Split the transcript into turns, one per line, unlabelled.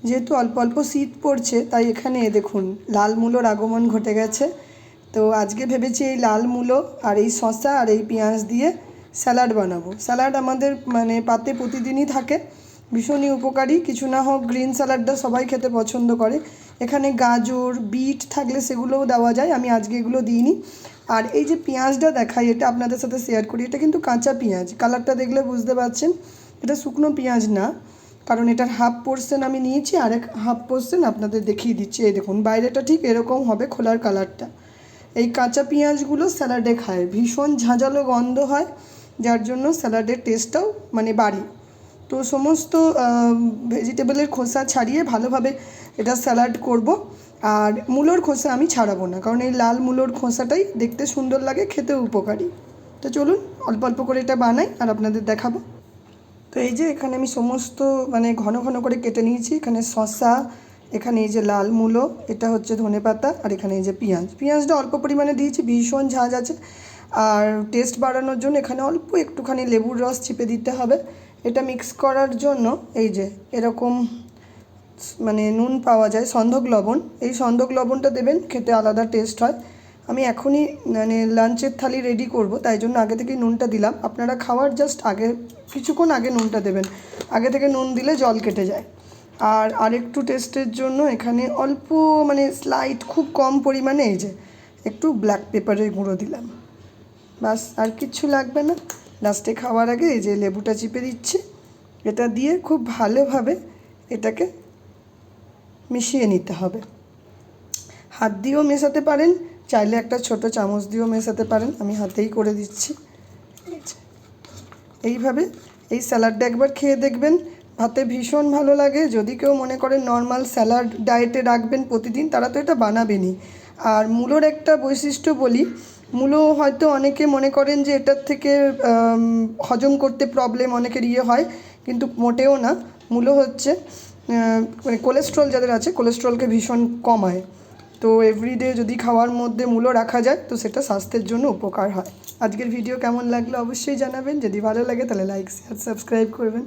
যেহেতু অল্প অল্প শীত পড়ছে তাই এখানে দেখুন লাল মূলোর আগমন ঘটে গেছে। তো আজকে ভেবেছি এই লাল মূলো আর এই শসা আর এই পেঁয়াজ দিয়ে স্যালাড বানাবো। স্যালাড আমাদের মানে পাতে প্রতিদিনই থাকে, ভীষণই উপকারী। কিছু না হোক গ্রিন স্যালাডটা সবাই খেতে পছন্দ করে। এখানে গাজর বিট থাকলে সেগুলোও দেওয়া যায়, আমি আজকে এগুলো দিইনি। আর এই যে পেঁয়াজটা দেখাই, এটা আপনাদের সাথে শেয়ার করি। এটা কিন্তু কাঁচা পেঁয়াজ, কালারটা দেখলে বুঝতে পারছেন এটা শুকনো পেঁয়াজ না, কারণ এটার হাফ পোর্শন আমি নিয়েছি, আরেক হাফ পোর্শন আপনাদের দেখিয়ে দিচ্ছি। এই দেখুন বাইরেটা ঠিক এরকম হবে খোলার কালারটা। এই কাঁচা পেঁয়াজগুলো স্যালাডে খায়, ভীষণ ঝাঁঝালো গন্ধ হয়, যার জন্য স্যালাডের টেস্টটাও মানে বাড়ে। তো সমস্ত ভেজিটেবলের খোসা ছাড়িয়ে ভালোভাবে এটা স্যালাড করব। আর মূলোর খোসা আমি ছাড়াবো না, কারণ এই লাল মূলোর খোসাটাই দেখতে সুন্দর লাগে, খেতেও উপকারী। তো চলুন অল্প অল্প করে এটা বানাই আর আপনাদের দেখাবো। তো এই যে এখানে আমি সমস্ত মানে ঘন ঘন করে কেটে নিয়েছি। এখানে শসা, এখানে এই যে লাল মূলো, এটা হচ্ছে ধনেপাতা, আর এখানে এই যে পেঁয়াজটা অল্প পরিমাণে দিয়েছি, ভীষণ ঝাঁঝ আছে। আর টেস্ট বাড়ানোর জন্য এখানে অল্প একটুখানি লেবুর রস চিপে দিতে হবে। এটা মিক্স করার জন্য এই যে এরকম মানে নুন পাওয়া যায়, সন্ধক লবণ, এই সন্ধক লবণটা দেবেন, খেতে আলাদা টেস্ট হয়। আমি এখনই মানে লাঞ্চের থালি রেডি করব, তাই জন্য আগে থেকেই নুনটা দিলাম। আপনারা খাওয়ার জাস্ট আগে কিছুক্ষণ আগে নুনটা দেবেন, আগে থেকে নুন দিলে জল কেটে যায়। আর আরেকটু টেস্টের জন্য এখানে অল্প মানে স্লাইট খুব কম পরিমাণে এই যে একটু ব্ল্যাক পেপারের গুঁড়ো দিলাম, বাস আর কিচ্ছু লাগবে না। লাস্টে খাওয়ার আগে এই যে লেবুটা চিপে দিচ্ছি, এটা দিয়ে খুব ভালোভাবে এটাকে মিশিয়ে নিতে হবে। হাত দিয়েও মেশাতে পারেন, চাইলে একটা ছোট চামচ দিয়েও মেশাতে পারেন, আমি হাতেই করে দিচ্ছি। এইভাবে এই স্যালাডটা একবার খেয়ে দেখবেন, ভাতে ভীষণ ভালো লাগে। যদি কেউ মনে করেন নর্মাল স্যালাড ডায়েটে রাখবেন প্রতিদিন, তারা তো এটা বানাবেনই। আর মূলোর একটা বৈশিষ্ট্য বলি, মূলো হয়তো অনেকে মনে করেন যে এটার থেকে হজম করতে প্রবলেম অনেকের হয়, কিন্তু মোটেও না। মূলো হচ্ছে মানে কোলেস্ট্রল যাদের আছে, কোলেস্ট্রলকে ভীষণ কমায়। তো এভরিডে যদি খাওয়ার মধ্যে মূলো রাখা যায় তো সেটা স্বাস্থ্যের জন্য উপকার হয়। আজকের ভিডিও কেমন লাগলো অবশ্যই জানাবেন, যদি ভালো লাগে তাহলে লাইক শেয়ার সাবস্ক্রাইব করবেন।